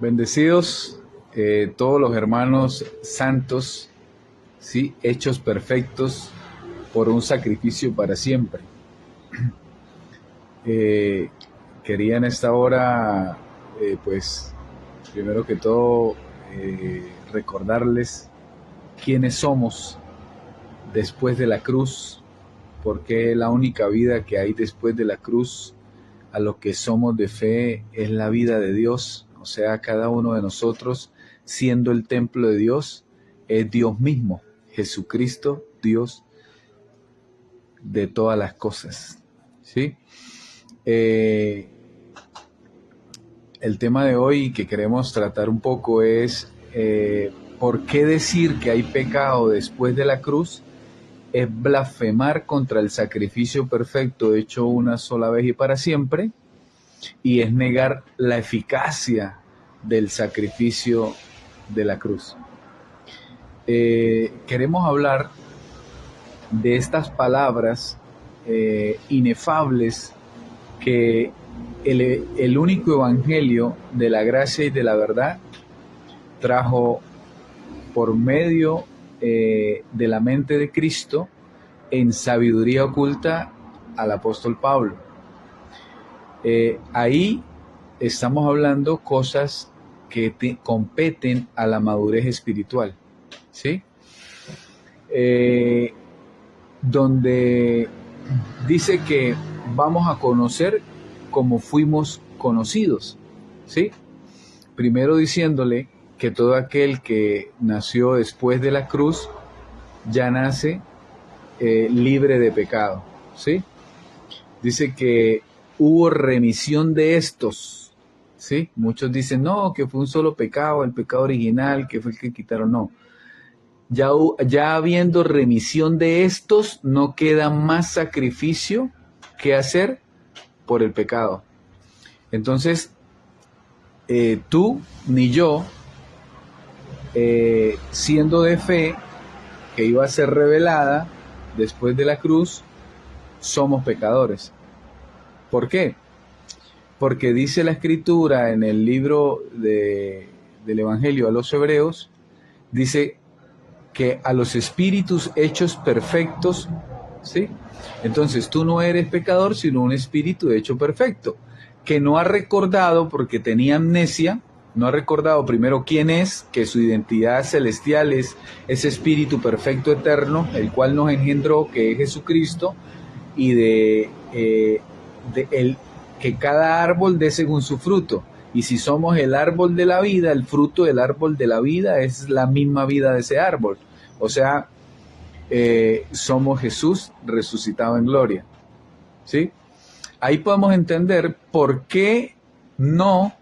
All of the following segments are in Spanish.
Bendecidos todos los hermanos santos, ¿sí? Hechos perfectos por un sacrificio para siempre. Quería en esta hora, pues, primero que todo, recordarles quiénes somos después de la cruz, porque la única vida que hay después de la cruz, a lo que somos de fe, es la vida de Dios. O sea, cada uno de nosotros, siendo el templo de Dios, es Dios mismo, Jesucristo, Dios de todas las cosas, ¿sí? El tema de hoy que queremos tratar un poco es ¿por qué decir que hay pecado después de la cruz? Es blasfemar contra el sacrificio perfecto hecho una sola vez y para siempre, y es negar la eficacia del sacrificio de la cruz. Queremos hablar de estas palabras inefables que el único evangelio de la gracia y de la verdad trajo por medio de la mente de Cristo en sabiduría oculta al apóstol Pablo. Ahí estamos hablando cosas que competen a la madurez espiritual, ¿sí? Donde dice que vamos a conocer como fuimos conocidos, ¿sí? Primero diciéndole que todo aquel que nació después de la cruz ya nace libre de pecado, ¿sí? Dice que hubo remisión de estos, ¿sí? Muchos dicen, no, que fue un solo pecado, el pecado original, que fue el que quitaron, no. Ya habiendo remisión de estos, no queda más sacrificio que hacer por el pecado. Entonces, tú ni yo, siendo de fe, que iba a ser revelada después de la cruz, somos pecadores. ¿Por qué? Porque dice la Escritura en el libro del Evangelio a los Hebreos, dice que a los espíritus hechos perfectos, ¿sí? Entonces tú no eres pecador, sino un espíritu hecho perfecto, que no ha recordado, porque tenía amnesia, no ha recordado primero quién es, que su identidad celestial es ese espíritu perfecto eterno, el cual nos engendró, que es Jesucristo, y que cada árbol dé según su fruto. Y si somos el árbol de la vida, el fruto del árbol de la vida es la misma vida de ese árbol. O sea, somos Jesús resucitado en gloria, ¿sí? Ahí podemos entender por qué no,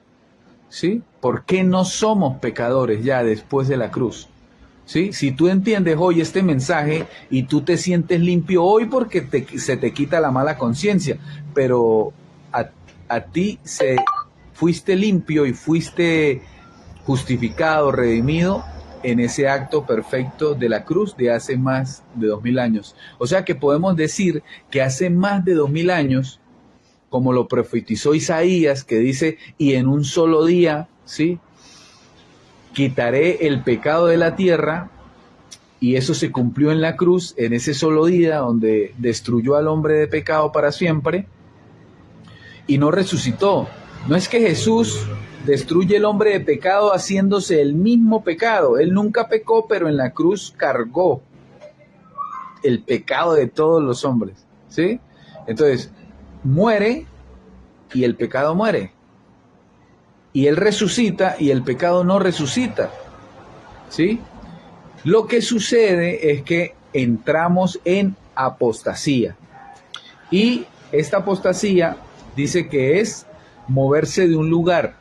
¿sí? ¿Por qué no somos pecadores ya después de la cruz? ¿Sí? Si tú entiendes hoy este mensaje y tú te sientes limpio hoy porque se te quita la mala conciencia, pero a ti fuiste limpio y fuiste justificado, redimido en ese acto perfecto de la cruz de hace más de 2000 años. O sea que podemos decir que hace más de 2000 años, como lo profetizó Isaías, que dice, y en un solo día, ¿sí?, quitaré el pecado de la tierra, y eso se cumplió en la cruz, en ese solo día donde destruyó al hombre de pecado para siempre, y no resucitó. No es que Jesús destruye el hombre de pecado haciéndose el mismo pecado. Él nunca pecó, pero en la cruz cargó el pecado de todos los hombres, ¿sí? Entonces, muere y el pecado muere. Y Él resucita y el pecado no resucita, ¿sí? Lo que sucede es que entramos en apostasía. Y esta apostasía dice que es moverse de un lugar,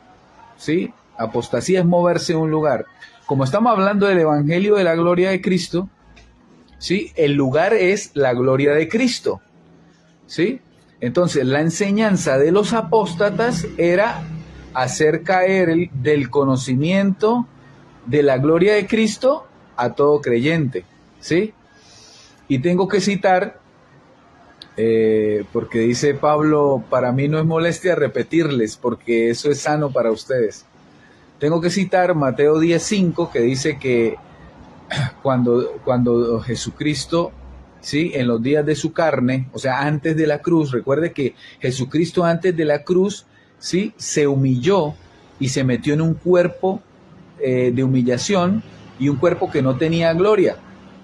¿sí? Apostasía es moverse de un lugar. Como estamos hablando del Evangelio de la gloria de Cristo, ¿sí?, el lugar es la gloria de Cristo, ¿sí? Entonces, la enseñanza de los apóstatas era hacer caer del conocimiento de la gloria de Cristo a todo creyente, ¿sí? Y tengo que citar, porque dice Pablo, para mí no es molestia repetirles, porque eso es sano para ustedes. Tengo que citar Mateo 10:5, que dice que cuando Jesucristo, ¿sí?, en los días de su carne, o sea, antes de la cruz, recuerde que Jesucristo antes de la cruz, ¿sí?, se humilló y se metió en un cuerpo de humillación y un cuerpo que no tenía gloria.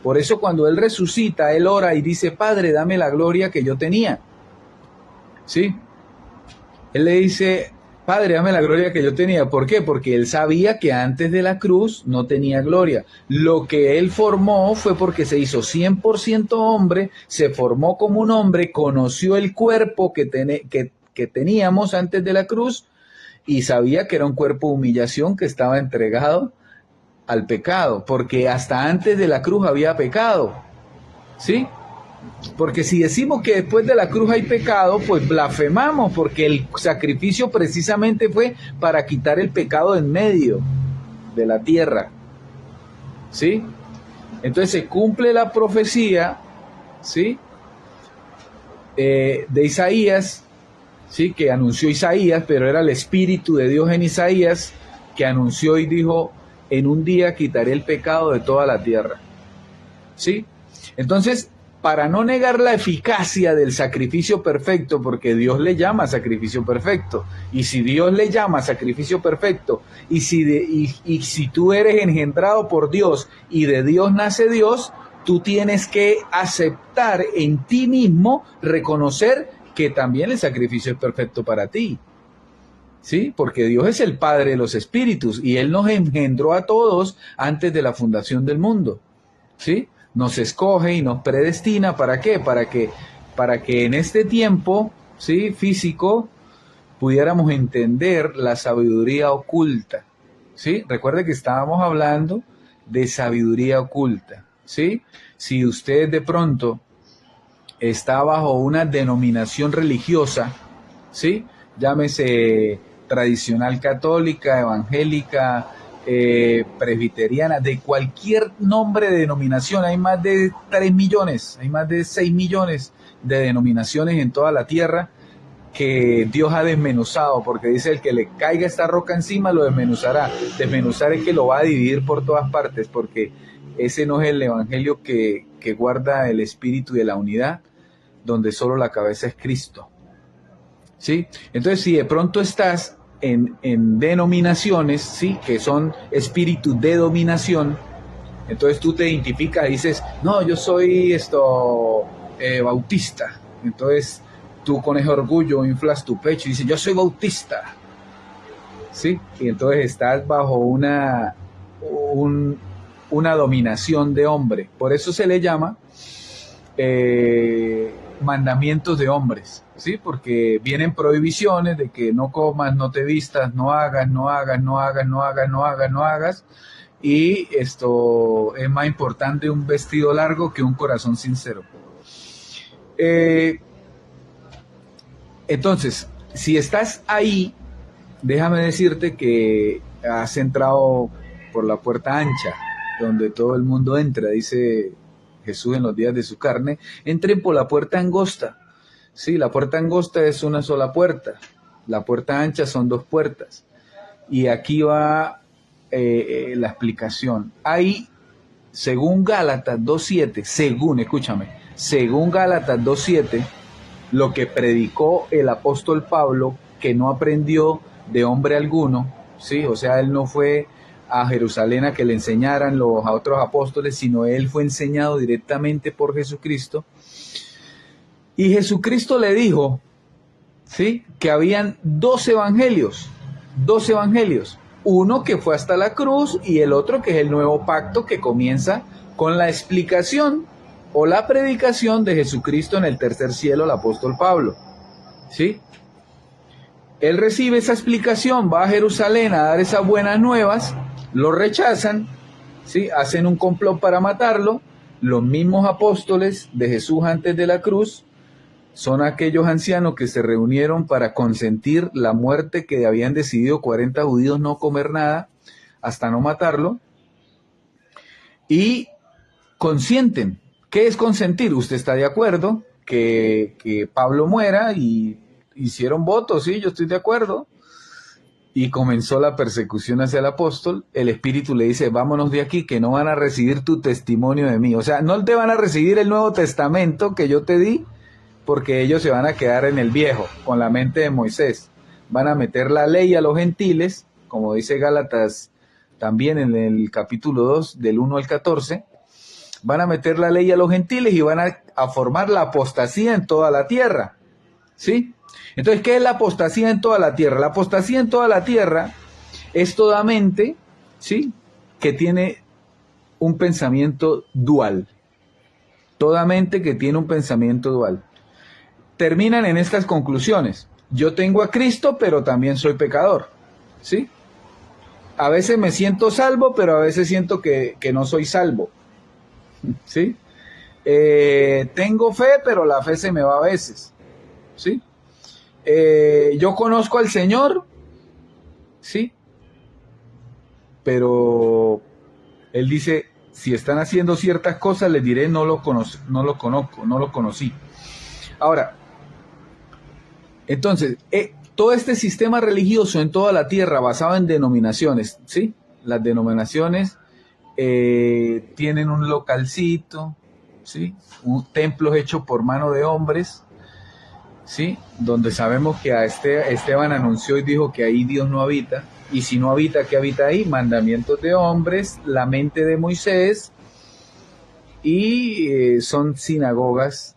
Por eso cuando Él resucita, Él ora y dice, Padre, dame la gloria que yo tenía. ¿Sí? Él le dice, Padre, dame la gloria que yo tenía. ¿Por qué? Porque Él sabía que antes de la cruz no tenía gloria. Lo que Él formó fue porque se hizo 100% hombre, se formó como un hombre, conoció el cuerpo que teníamos antes de la cruz y sabía que era un cuerpo de humillación que estaba entregado al pecado, porque hasta antes de la cruz había pecado, ¿sí? Porque si decimos que después de la cruz hay pecado, pues blasfemamos, porque el sacrificio precisamente fue para quitar el pecado en medio de la tierra, ¿sí? Entonces se cumple la profecía, ¿sí?, de Isaías, ¿sí?, que anunció Isaías, pero era el Espíritu de Dios en Isaías, que anunció y dijo, en un día quitaré el pecado de toda la tierra, ¿sí? Entonces, para no negar la eficacia del sacrificio perfecto, porque Dios le llama sacrificio perfecto, y si Dios le llama sacrificio perfecto, y si tú eres engendrado por Dios y de Dios nace Dios, tú tienes que aceptar en ti mismo, reconocer que también el sacrificio es perfecto para ti. ¿Sí? Porque Dios es el Padre de los espíritus y Él nos engendró a todos antes de la fundación del mundo, ¿sí? Nos escoge y nos predestina, ¿para qué? Para que en este tiempo, ¿sí?, físico, pudiéramos entender la sabiduría oculta, ¿sí? Recuerde que estábamos hablando de sabiduría oculta, ¿sí? Si usted de pronto está bajo una denominación religiosa, ¿sí?, llámese tradicional católica, evangélica, presbiteriana, de cualquier nombre de denominación, hay más de 3 millones, hay más de 6 millones de denominaciones en toda la tierra que Dios ha desmenuzado, porque dice el que le caiga esta roca encima lo desmenuzará. Desmenuzar es que lo va a dividir por todas partes, porque ese no es el evangelio que guarda el espíritu de la unidad, donde solo la cabeza es Cristo, ¿sí? Entonces, si de pronto estás en denominaciones, ¿sí?, que son espíritus de dominación, entonces tú te identificas y dices, no, yo soy bautista. Entonces tú con ese orgullo inflas tu pecho y dices, yo soy bautista, ¿sí? Y entonces estás bajo una dominación de hombre. Por eso se le llama mandamientos de hombres, ¿sí? Porque vienen prohibiciones de que no comas, no te vistas, no hagas, y esto es más importante un vestido largo que un corazón sincero. Entonces, si estás ahí, déjame decirte que has entrado por la puerta ancha, donde todo el mundo entra, dice Jesús en los días de su carne. Entren por la puerta angosta. Sí, la puerta angosta es una sola puerta. La puerta ancha son 2 puertas. Y aquí va la explicación. Hay, según Gálatas 2.7, según Gálatas 2.7, lo que predicó el apóstol Pablo, que no aprendió de hombre alguno, ¿sí? O sea, él no fue a Jerusalén a que le enseñaran a otros apóstoles, sino él fue enseñado directamente por Jesucristo. Y Jesucristo le dijo, ¿sí?, que habían 2 evangelios, uno que fue hasta la cruz y el otro que es el nuevo pacto que comienza con la explicación o la predicación de Jesucristo en el tercer cielo, el apóstol Pablo, ¿sí? Él recibe esa explicación, va a Jerusalén a dar esas buenas nuevas, lo rechazan, ¿sí?, hacen un complot para matarlo. Los mismos apóstoles de Jesús antes de la cruz son aquellos ancianos que se reunieron para consentir la muerte que habían decidido 40 judíos no comer nada hasta no matarlo, y consienten. ¿Qué es consentir? Usted está de acuerdo que Pablo muera y hicieron votos, sí, yo estoy de acuerdo, y comenzó la persecución hacia el apóstol, el Espíritu le dice, vámonos de aquí, que no van a recibir tu testimonio de mí. O sea, no te van a recibir el Nuevo Testamento que yo te di, porque ellos se van a quedar en el viejo, con la mente de Moisés. Van a meter la ley a los gentiles, como dice Gálatas también en el capítulo 2, del 1 al 14, van a meter la ley a los gentiles y van a formar la apostasía en toda la tierra, ¿sí? Entonces, ¿qué es la apostasía en toda la tierra? La apostasía en toda la tierra es toda mente, ¿sí?, que tiene un pensamiento dual. Toda mente que tiene un pensamiento dual. Terminan en estas conclusiones. Yo tengo a Cristo, pero también soy pecador, ¿sí? A veces me siento salvo, pero a veces siento que no soy salvo, ¿sí? Tengo fe, pero la fe se me va a veces, ¿sí? Yo conozco al Señor, ¿sí? Pero Él dice, si están haciendo ciertas cosas, les diré, no lo conozco, no lo conocí. Ahora, entonces, todo este sistema religioso en toda la tierra basado en denominaciones, ¿sí? Las denominaciones tienen un localcito, ¿sí? Un templo hecho por mano de hombres, ¿sí? Donde sabemos que a Esteban anunció y dijo que ahí Dios no habita. Y si no habita, ¿qué habita ahí? Mandamientos de hombres, la mente de Moisés, y son sinagogas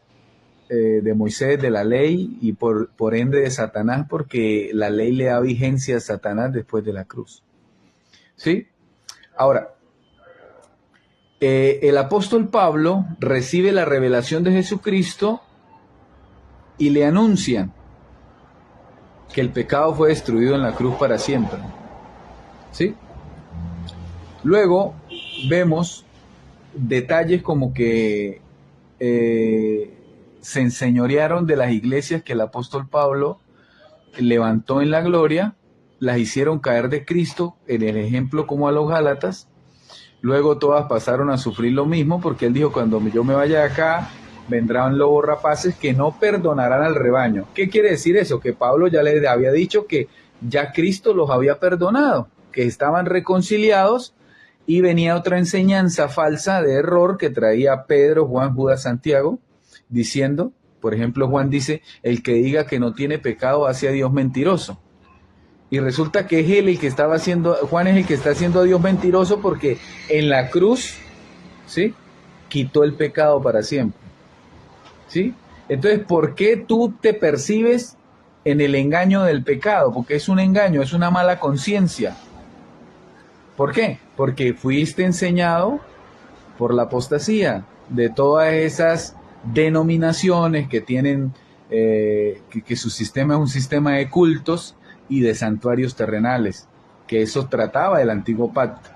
de Moisés, de la ley, y por ende de Satanás, porque la ley le da vigencia a Satanás después de la cruz, ¿sí? Ahora, el apóstol Pablo recibe la revelación de Jesucristo y le anuncian que el pecado fue destruido en la cruz para siempre, ¿sí? Luego vemos detalles como que se enseñorearon de las iglesias que el apóstol Pablo levantó en la gloria, las hicieron caer de Cristo, en el ejemplo como a los Gálatas. Luego todas pasaron a sufrir lo mismo, porque él dijo, cuando yo me vaya de acá, vendrán lobos rapaces que no perdonarán al rebaño. ¿Qué quiere decir eso? Que Pablo ya les había dicho que ya Cristo los había perdonado, que estaban reconciliados, y venía otra enseñanza falsa de error que traía Pedro, Juan, Judas, Santiago, diciendo, por ejemplo, Juan dice, el que diga que no tiene pecado hace a Dios mentiroso. Y resulta que es él el que estaba haciendo, Juan es el que está haciendo a Dios mentiroso, porque en la cruz, ¿sí?, quitó el pecado para siempre, ¿sí? Entonces, ¿por qué tú te percibes en el engaño del pecado? Porque es un engaño, es una mala conciencia. ¿Por qué? Porque fuiste enseñado por la apostasía de todas esas denominaciones que tienen, que su sistema es un sistema de cultos y de santuarios terrenales, que eso trataba del antiguo pacto,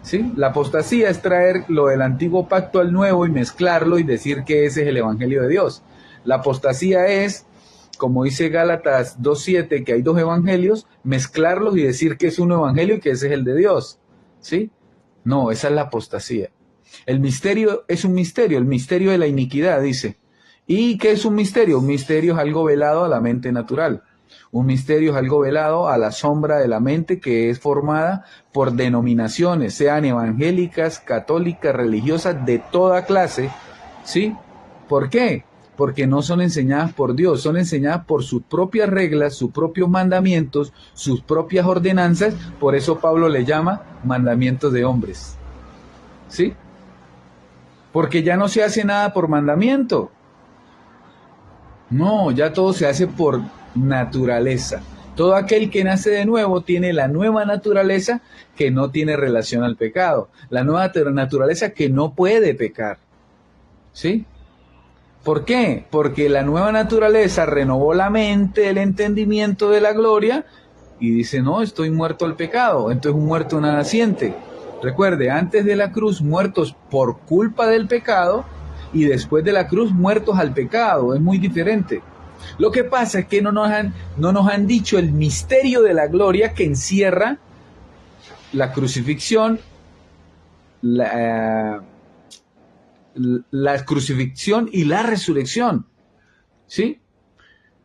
¿sí? La apostasía es traer lo del antiguo pacto al nuevo y mezclarlo y decir que ese es el evangelio de Dios. La apostasía es, como dice Gálatas 2:7, que hay dos evangelios, mezclarlos y decir que es un evangelio y que ese es el de Dios, ¿sí? No, esa es la apostasía. El misterio es un misterio, el misterio de la iniquidad, dice. ¿Y qué es un misterio? Un misterio es algo velado a la mente natural. Un misterio es algo velado a la sombra de la mente, que es formada por denominaciones, sean evangélicas, católicas, religiosas, de toda clase, ¿sí? ¿Por qué? Porque no son enseñadas por Dios, son enseñadas por sus propias reglas, sus propios mandamientos, sus propias ordenanzas. Por eso Pablo le llama mandamientos de hombres, ¿sí? Porque ya no se hace nada por mandamiento. No, ya todo se hace por naturaleza. Todo aquel que nace de nuevo tiene la nueva naturaleza que no tiene relación al pecado. La nueva naturaleza que no puede pecar, ¿sí? ¿Por qué? Porque la nueva naturaleza renovó la mente, el entendimiento de la gloria, y dice, no, estoy muerto al pecado. Entonces un muerto nada siente. Recuerde, antes de la cruz, muertos por culpa del pecado, y después de la cruz, muertos al pecado. Es muy diferente. Lo que pasa es que no nos han dicho el misterio de la gloria que encierra la crucifixión, la crucifixión y la resurrección, ¿sí?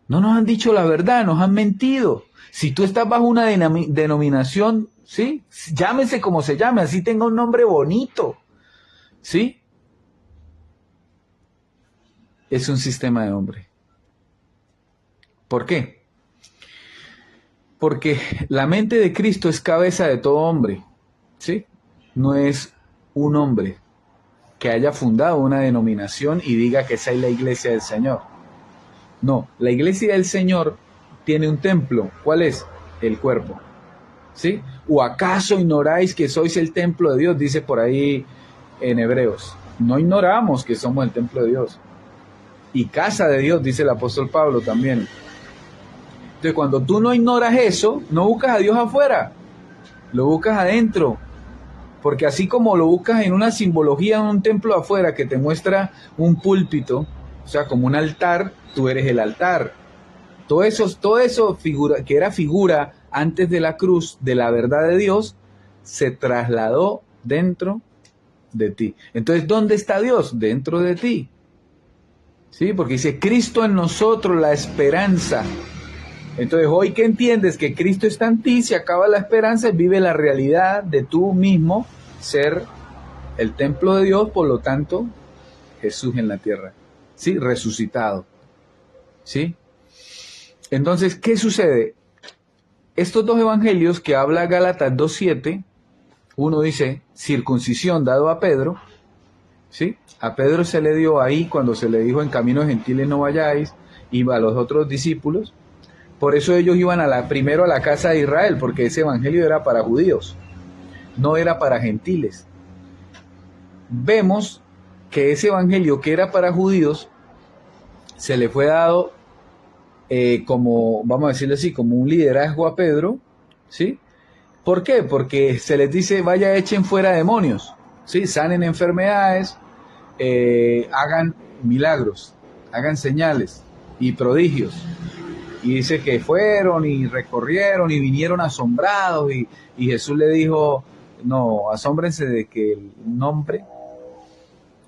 No nos han dicho la verdad, nos han mentido. Si tú estás bajo una denominación, ¿sí? Llámese como se llame, así tenga un nombre bonito, ¿sí? Es un sistema de hombre. ¿Por qué? Porque la mente de Cristo es cabeza de todo hombre, ¿sí? No es un hombre que haya fundado una denominación y diga que esa es la iglesia del Señor. No, la iglesia del Señor tiene un templo. ¿Cuál es? El cuerpo. ¿Sí? ¿O acaso ignoráis que sois el templo de Dios? Dice por ahí en Hebreos. No ignoramos que somos el templo de Dios. Y casa de Dios, dice el apóstol Pablo también. Entonces, cuando tú no ignoras eso, no buscas a Dios afuera, lo buscas adentro. Porque así como lo buscas en una simbología en un templo afuera que te muestra un púlpito, o sea, como un altar, tú eres el altar. Todo eso figura, que era figura antes de la cruz de la verdad de Dios, se trasladó dentro de ti. Entonces, ¿dónde está Dios? Dentro de ti. ¿Sí? Porque dice, Cristo en nosotros, la esperanza. Entonces, hoy que entiendes que Cristo está en ti, se acaba la esperanza y vive la realidad de tú mismo ser el templo de Dios, por lo tanto, Jesús en la tierra, ¿sí? Resucitado, ¿sí? Entonces, ¿qué sucede? Estos dos evangelios que habla Gálatas 2:7, uno dice, circuncisión dado a Pedro, ¿sí? A Pedro se le dio ahí cuando se le dijo en camino de gentiles no vayáis, y a los otros discípulos. Por eso ellos iban primero a la casa de Israel, porque ese evangelio era para judíos, no era para gentiles. Vemos que ese evangelio que era para judíos se le fue dado como, vamos a decirlo así, como un liderazgo a Pedro, ¿sí? ¿Por qué? Porque se les dice, vaya, echen fuera demonios, ¿sí? Sanen enfermedades, hagan milagros, hagan señales y prodigios. Y dice que fueron y recorrieron y vinieron asombrados y Jesús le dijo, no, asómbrense de que el nombre,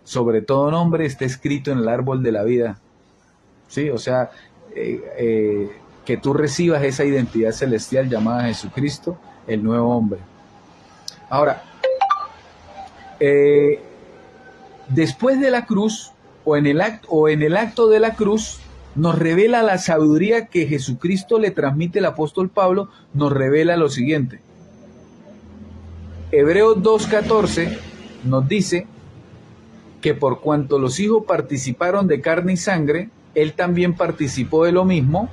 sobre todo nombre, esté escrito en el árbol de la vida. ¿Sí? O sea, que tú recibas esa identidad celestial llamada Jesucristo, el nuevo hombre. Ahora, después de la cruz, o en el acto de la cruz, nos revela la sabiduría que Jesucristo le transmite el apóstol Pablo, nos revela lo siguiente. Hebreos 2:14 nos dice que por cuanto los hijos participaron de carne y sangre, él también participó de lo mismo,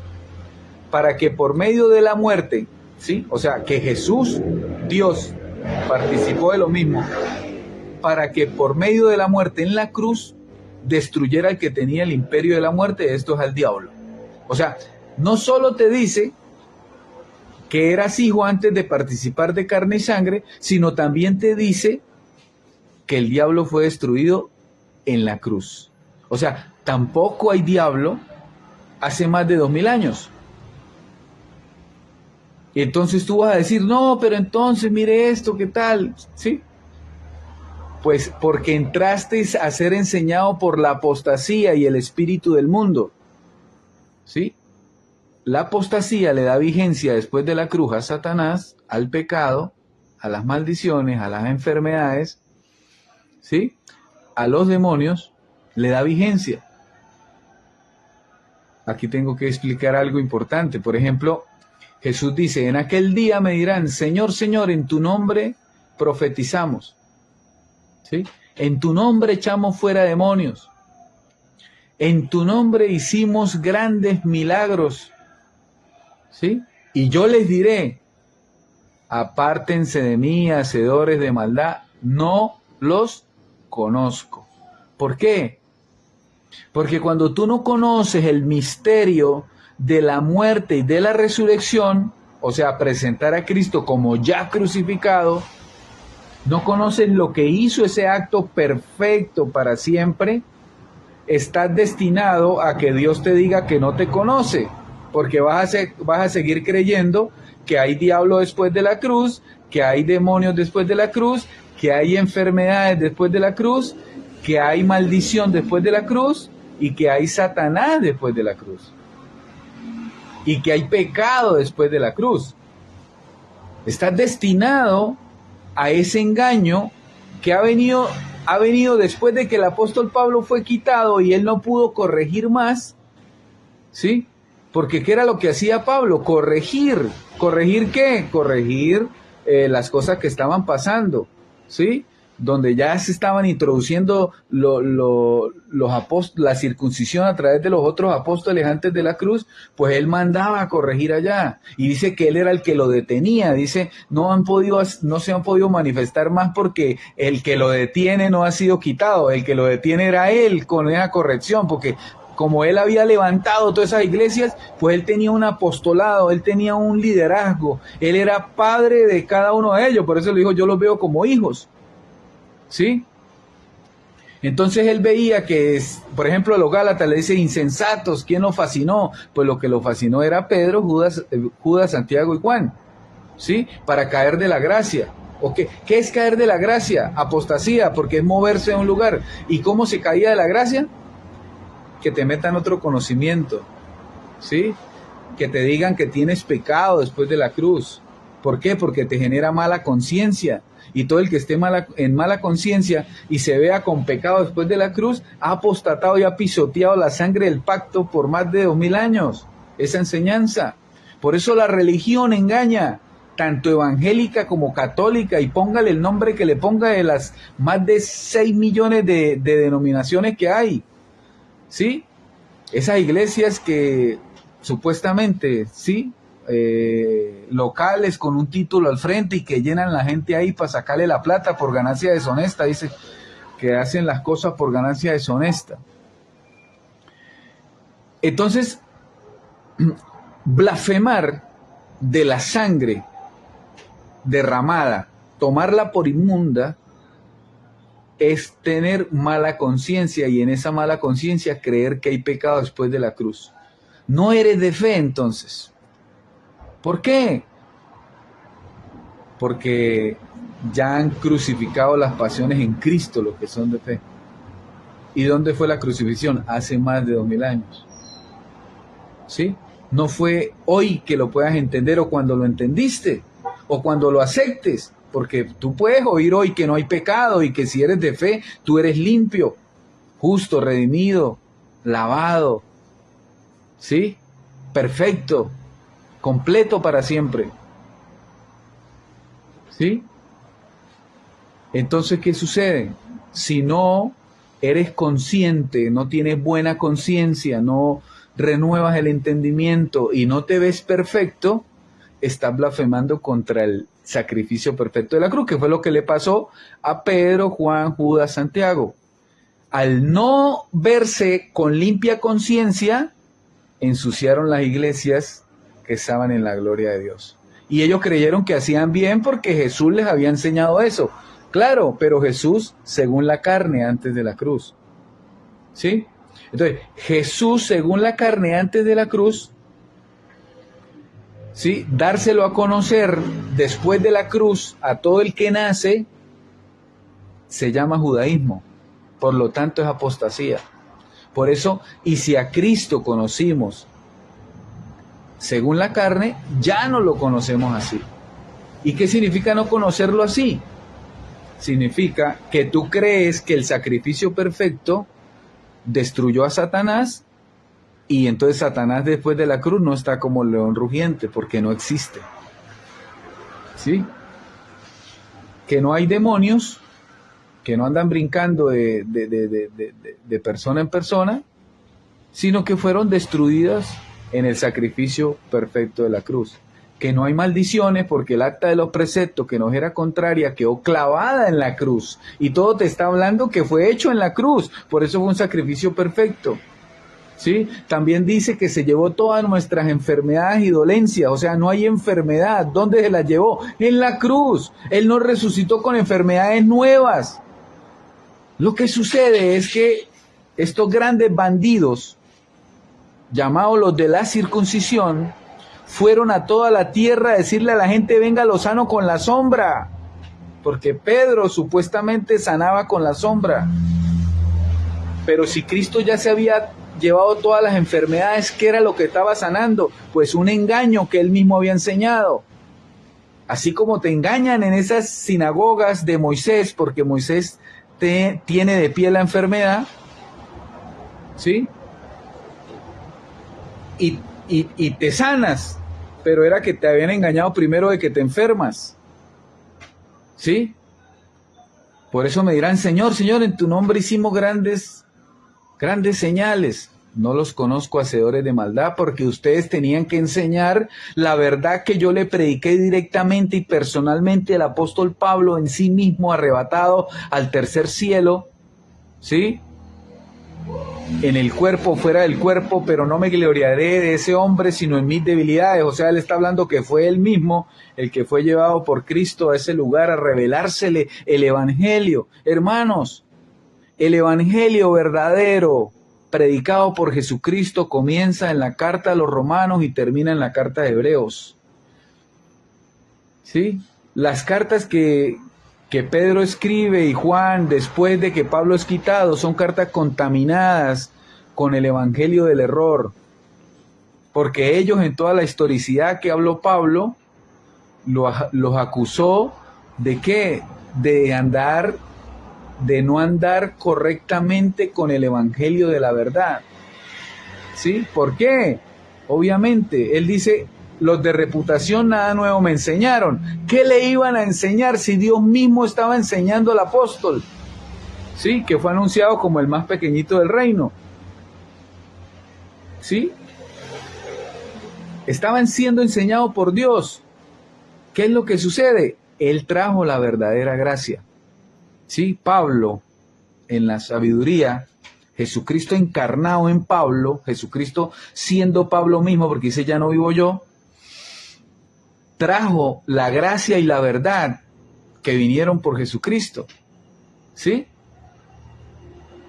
para que por medio de la muerte, ¿sí? O sea, que Jesús, Dios, participó de lo mismo, para que por medio de la muerte en la cruz, destruyera al que tenía el imperio de la muerte, esto es al diablo. O sea, no solo te dice que eras hijo antes de participar de carne y sangre, sino también te dice que el diablo fue destruido en la cruz. O sea, tampoco hay diablo hace más de 2000 años. Y entonces tú vas a decir, no, pero entonces mire esto, ¿qué tal? ¿Sí? Pues porque entraste a ser enseñado por la apostasía y el espíritu del mundo. ¿Sí? La apostasía le da vigencia después de la cruz a Satanás, al pecado, a las maldiciones, a las enfermedades, ¿sí? A los demonios, le da vigencia. Aquí tengo que explicar algo importante. Por ejemplo, Jesús dice, en aquel día me dirán, Señor, Señor, en tu nombre profetizamos. ¿Sí? En tu nombre echamos fuera demonios. En tu nombre hicimos grandes milagros. ¿Sí? Y yo les diré, apártense de mí, hacedores de maldad, no los conozco. ¿Por qué? Porque cuando tú no conoces el misterio de la muerte y de la resurrección, o sea, presentar a Cristo como ya crucificado, no conoces lo que hizo ese acto perfecto para siempre, estás destinado a que Dios te diga que no te conoce, porque vas a seguir creyendo que hay diablo después de la cruz, que hay demonios después de la cruz, que hay enfermedades después de la cruz, que hay maldición después de la cruz y que hay Satanás después de la cruz. y que hay pecado después de la cruz. Estás destinado a ese engaño que ha venido después de que el apóstol Pablo fue quitado y él no pudo corregir más, ¿sí? Porque ¿qué era lo que hacía Pablo? Corregir. ¿Corregir qué? Corregir las cosas que estaban pasando, ¿sí? Donde ya se estaban introduciendo la circuncisión a través de los otros apóstoles antes de la cruz, pues él mandaba a corregir allá. Y dice que él era el que lo detenía. Dice, no se han podido manifestar más porque el que lo detiene no ha sido quitado. El que lo detiene era él con esa corrección, porque como él había levantado todas esas iglesias, pues él tenía un apostolado, él tenía un liderazgo, él era padre de cada uno de ellos, por eso le dijo, yo los veo como hijos, ¿sí? Entonces él veía que, por ejemplo, a los Gálatas le dice insensatos, ¿quién los fascinó? Pues lo que los fascinó era Pedro, Judas, Santiago y Juan, ¿sí? Para caer de la gracia. ¿O qué es caer de la gracia? Apostasía, porque es moverse de un lugar. ¿Y cómo se caía de la gracia? Que te metan otro conocimiento, ¿sí? Que te digan que tienes pecado después de la cruz. ¿Por qué? Porque te genera mala conciencia. Y todo el que esté en mala conciencia y se vea con pecado después de la cruz, ha apostatado y ha pisoteado la sangre del pacto por más de 2000 años. Esa enseñanza. Por eso la religión engaña, tanto evangélica como católica, y póngale el nombre que le ponga de las más de 6 millones de denominaciones que hay. ¿Sí? Esas iglesias que supuestamente, ¿sí? Locales con un título al frente y que llenan la gente ahí para sacarle la plata por ganancia deshonesta, dice que hacen las cosas por ganancia deshonesta. Entonces, blasfemar de la sangre derramada, tomarla por inmunda, es tener mala conciencia, y en esa mala conciencia creer que hay pecado después de la cruz. No eres de fe entonces. ¿Por qué? Porque ya han crucificado las pasiones en Cristo los que son de fe. ¿Y dónde fue la crucifixión? Hace más de 2000 años. ¿Sí? No fue hoy que lo puedas entender, o cuando lo entendiste, o cuando lo aceptes. Porque tú puedes oír hoy que no hay pecado y que si eres de fe, tú eres limpio, justo, redimido, lavado, ¿sí? Perfecto, completo para siempre, ¿sí? Entonces, ¿qué sucede? Si no eres consciente, no tienes buena conciencia, no renuevas el entendimiento y no te ves perfecto, estás blasfemando contra el sacrificio perfecto de la cruz, que fue lo que le pasó a Pedro, Juan, Judas, Santiago. Al no verse con limpia conciencia, ensuciaron las iglesias que estaban en la gloria de Dios. Y ellos creyeron que hacían bien porque Jesús les había enseñado eso. Claro, pero Jesús según la carne antes de la cruz. ¿Sí? Entonces, Jesús según la carne antes de la cruz, ¿sí? Dárselo a conocer después de la cruz a todo el que nace, se llama judaísmo. Por lo tanto es apostasía. Por eso, y si a Cristo conocimos según la carne, ya no lo conocemos así. ¿Y qué significa no conocerlo así? Significa que tú crees que el sacrificio perfecto destruyó a Satanás, y entonces Satanás después de la cruz no está como el león rugiente, porque no existe. ¿Sí? Que no hay demonios, que no andan brincando de persona en persona, sino que fueron destruidas en el sacrificio perfecto de la cruz. Que no hay maldiciones, porque el acta de los preceptos que nos era contraria quedó clavada en la cruz. Y todo te está hablando que fue hecho en la cruz, por eso fue un sacrificio perfecto. ¿Sí? También dice que se llevó todas nuestras enfermedades y dolencias, o sea, no hay enfermedad. ¿Dónde se las llevó? En la cruz. Él no resucitó con enfermedades nuevas. Lo que sucede es que estos grandes bandidos, llamados los de la circuncisión, fueron a toda la tierra a decirle a la gente, venga lo sano con la sombra, porque Pedro supuestamente sanaba con la sombra. Pero si Cristo ya llevado todas las enfermedades, ¿qué era lo que estaba sanando? Pues un engaño que él mismo había enseñado. Así como te engañan en esas sinagogas de Moisés, porque Moisés tiene de pie la enfermedad, ¿sí? Y te sanas, pero era que te habían engañado primero de que te enfermas, ¿sí? Por eso me dirán, Señor, Señor, en tu nombre hicimos grandes señales. No los conozco, hacedores de maldad, porque ustedes tenían que enseñar la verdad que yo le prediqué directamente y personalmente al apóstol Pablo en sí mismo, arrebatado al tercer cielo, ¿sí? En el cuerpo, fuera del cuerpo, pero no me gloriaré de ese hombre, sino en mis debilidades. O sea, él está hablando que fue él mismo el que fue llevado por Cristo a ese lugar a revelársele el evangelio. Hermanos, el evangelio verdadero predicado por Jesucristo comienza en la carta a los romanos y termina en la carta de Hebreos. ¿Sí? Las cartas que Pedro escribe y Juan después de que Pablo es quitado son cartas contaminadas con el evangelio del error, porque ellos en toda la historicidad que habló Pablo los acusó de ¿qué? De no andar correctamente con el evangelio de la verdad. ¿Sí? ¿Por qué? Obviamente, él dice, los de reputación nada nuevo me enseñaron. ¿Qué le iban a enseñar si Dios mismo estaba enseñando al apóstol? ¿Sí? Que fue anunciado como el más pequeñito del reino. ¿Sí? Estaban siendo enseñados por Dios. ¿Qué es lo que sucede? Él trajo la verdadera gracia. ¿Sí? Pablo, en la sabiduría, Jesucristo encarnado en Pablo, Jesucristo siendo Pablo mismo, porque dice ya no vivo yo, trajo la gracia y la verdad que vinieron por Jesucristo. ¿Sí?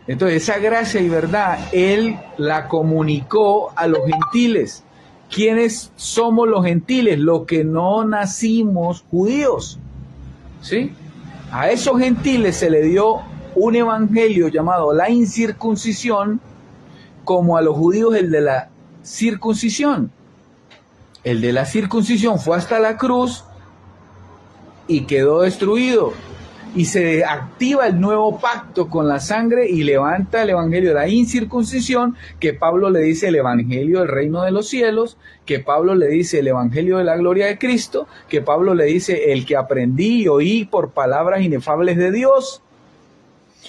Entonces esa gracia y verdad, Él la comunicó a los gentiles. ¿Quiénes somos los gentiles? Los que no nacimos judíos. ¿Sí? A esos gentiles se le dio un evangelio llamado la incircuncisión, como a los judíos el de la circuncisión. El de la circuncisión fue hasta la cruz y quedó destruido. Y se activa el nuevo pacto con la sangre y levanta el evangelio de la incircuncisión, que Pablo le dice el evangelio del reino de los cielos, que Pablo le dice el evangelio de la gloria de Cristo, que Pablo le dice el que aprendí y oí por palabras inefables de Dios.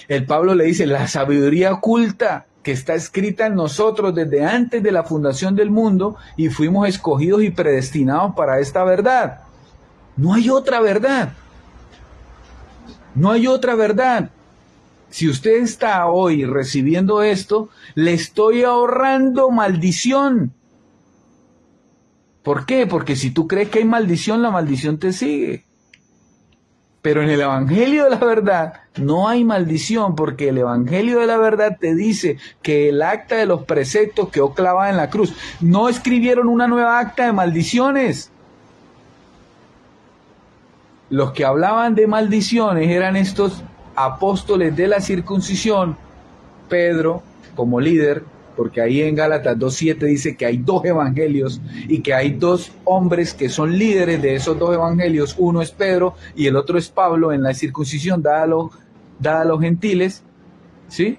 El Pablo le dice la sabiduría oculta que está escrita en nosotros desde antes de la fundación del mundo y fuimos escogidos y predestinados para esta verdad. No hay otra verdad. No hay otra verdad. Si usted está hoy recibiendo esto, le estoy ahorrando maldición. ¿Por qué? Porque si tú crees que hay maldición, la maldición te sigue. Pero en el evangelio de la verdad no hay maldición, porque el evangelio de la verdad te dice que el acta de los preceptos quedó clavada en la cruz. No escribieron una nueva acta de maldiciones. Los que hablaban de maldiciones eran estos apóstoles de la circuncisión, Pedro como líder, porque ahí en Gálatas 2:7 dice que hay dos evangelios y que hay dos hombres que son líderes de esos dos evangelios, uno es Pedro y el otro es Pablo en la circuncisión dada a los gentiles, ¿sí?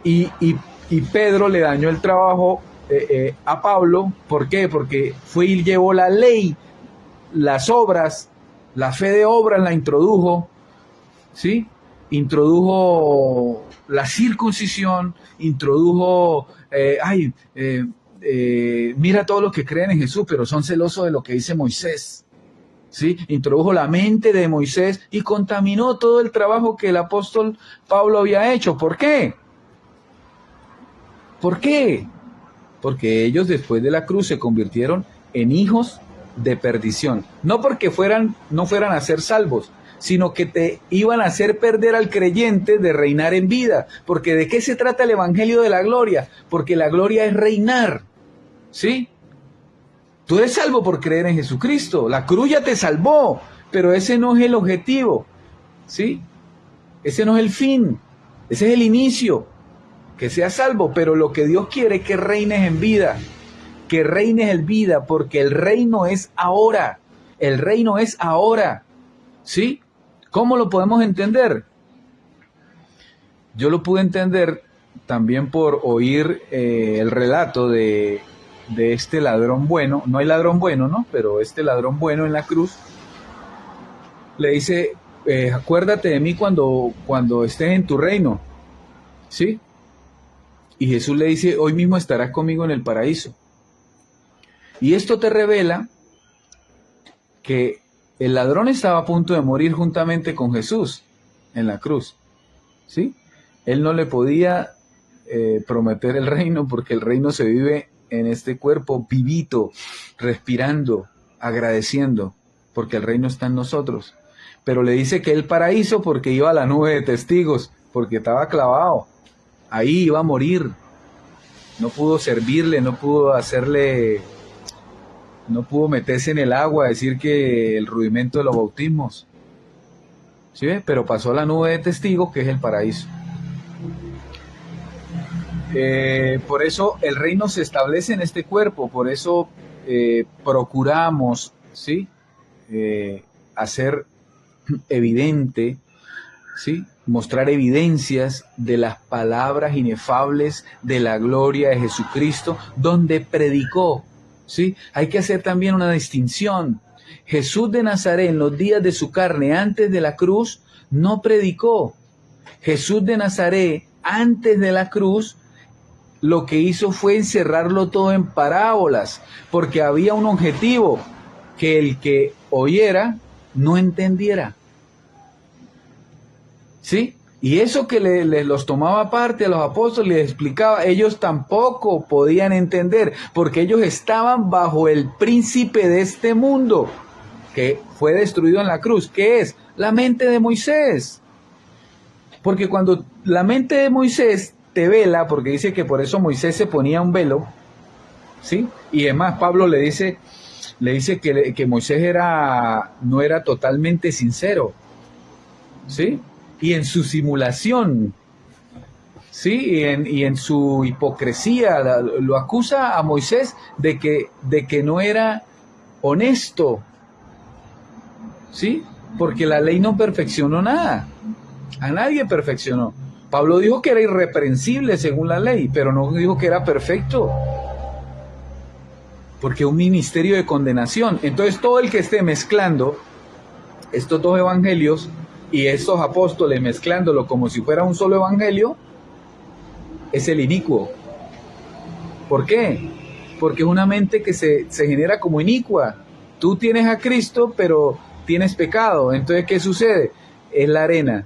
Y Pedro le dañó el trabajo a Pablo. ¿Por qué? Porque fue y llevó la ley, las obras, la fe de obras la introdujo, ¿sí? Introdujo la circuncisión, introdujo, mira todos los que creen en Jesús, pero son celosos de lo que dice Moisés, ¿sí? Introdujo la mente de Moisés y contaminó todo el trabajo que el apóstol Pablo había hecho. ¿Por qué? ¿Por qué? Porque ellos después de la cruz se convirtieron en hijos de perdición. No porque no fueran a ser salvos, sino que te iban a hacer perder al creyente de reinar en vida. Porque ¿de qué se trata el evangelio de la gloria? Porque la gloria es reinar, ¿sí? Tú eres salvo por creer en Jesucristo. La cruz ya te salvó, pero ese no es el objetivo, ¿sí? Ese no es el fin, ese es el inicio. que seas salvo, pero lo que Dios quiere es que reines en vida, que reines en vida, porque el reino es ahora, el reino es ahora, ¿sí? ¿Cómo lo podemos entender? Yo lo pude entender también por oír el relato de este ladrón bueno. No hay ladrón bueno, ¿no? Pero este ladrón bueno en la cruz le dice, acuérdate de mí cuando estés en tu reino, ¿sí? Y Jesús le dice, hoy mismo estarás conmigo en el paraíso. Y esto te revela que el ladrón estaba a punto de morir juntamente con Jesús en la cruz, ¿sí? Él no le podía prometer el reino, porque el reino se vive en este cuerpo vivito, respirando, agradeciendo, porque el reino está en nosotros. Pero le dice que el paraíso porque iba a la nube de testigos, porque estaba clavado, ahí iba a morir, no pudo servirle, no pudo meterse en el agua, decir que el rudimento de los bautismos, ¿sí ve? Pero pasó a la nube de testigos, que es el paraíso. Por eso el reino se establece en este cuerpo, por eso procuramos, ¿sí? Hacer evidente, ¿sí? Mostrar evidencias de las palabras inefables de la gloria de Jesucristo, donde predicó, ¿sí? Hay que hacer también una distinción. Jesús de Nazaret, en los días de su carne, antes de la cruz, no predicó. Jesús de Nazaret, antes de la cruz, lo que hizo fue encerrarlo todo en parábolas, porque había un objetivo, que el que oyera no entendiera, ¿sí? Y eso que los tomaba aparte a los apóstoles, les explicaba, ellos tampoco podían entender, porque ellos estaban bajo el príncipe de este mundo, que fue destruido en la cruz, que es la mente de Moisés. Porque cuando la mente de Moisés te vela, porque dice que por eso Moisés se ponía un velo, ¿sí? Y además Pablo le dice que Moisés no era totalmente sincero, ¿sí? Y en su simulación, ¿sí? Y en su hipocresía lo acusa a Moisés de que no era honesto, ¿sí? Porque la ley no perfeccionó nada, a nadie perfeccionó. Pablo dijo que era irreprensible según la ley, pero no dijo que era perfecto, porque un ministerio de condenación. Entonces todo el que esté mezclando estos dos evangelios y estos apóstoles mezclándolo como si fuera un solo evangelio, es el inicuo. ¿Por qué? Porque es una mente que se genera como inicua. Tú tienes a Cristo, pero tienes pecado. Entonces, ¿qué sucede? Es la arena,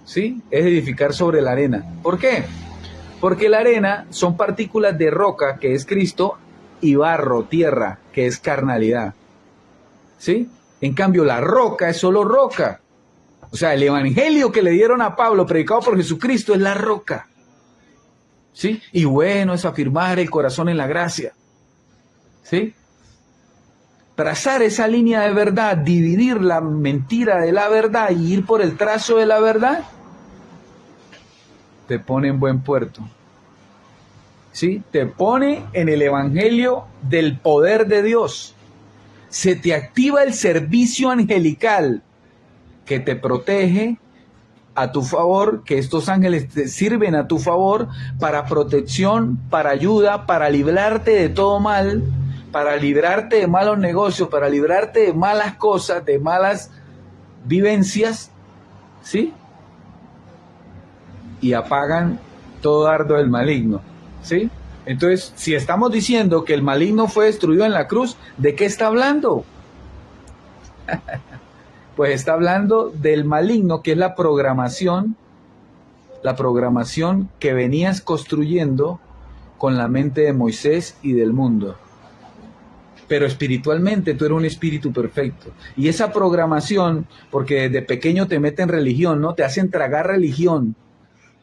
¿sí? Es edificar sobre la arena. ¿Por qué? Porque la arena son partículas de roca, que es Cristo, y barro, tierra, que es carnalidad, ¿sí? En cambio, la roca es solo roca. O sea, el evangelio que le dieron a Pablo, predicado por Jesucristo, es la roca, ¿sí? Y bueno, es afirmar el corazón en la gracia, ¿sí? Trazar esa línea de verdad, dividir la mentira de la verdad y ir por el trazo de la verdad, te pone en buen puerto, ¿sí? Te pone en el evangelio del poder de Dios. Se te activa el servicio angelical que te protege a tu favor, que estos ángeles te sirven a tu favor para protección, para ayuda, para librarte de todo mal, para librarte de malos negocios, para librarte de malas cosas, de malas vivencias, ¿sí? Y apagan todo dardo del maligno, ¿sí? Entonces, si estamos diciendo que el maligno fue destruido en la cruz, ¿de qué está hablando? Pues está hablando del maligno, que es la programación que venías construyendo con la mente de Moisés y del mundo. Pero espiritualmente tú eres un espíritu perfecto. Y esa programación, porque desde pequeño te meten religión, ¿no? Te hacen tragar religión.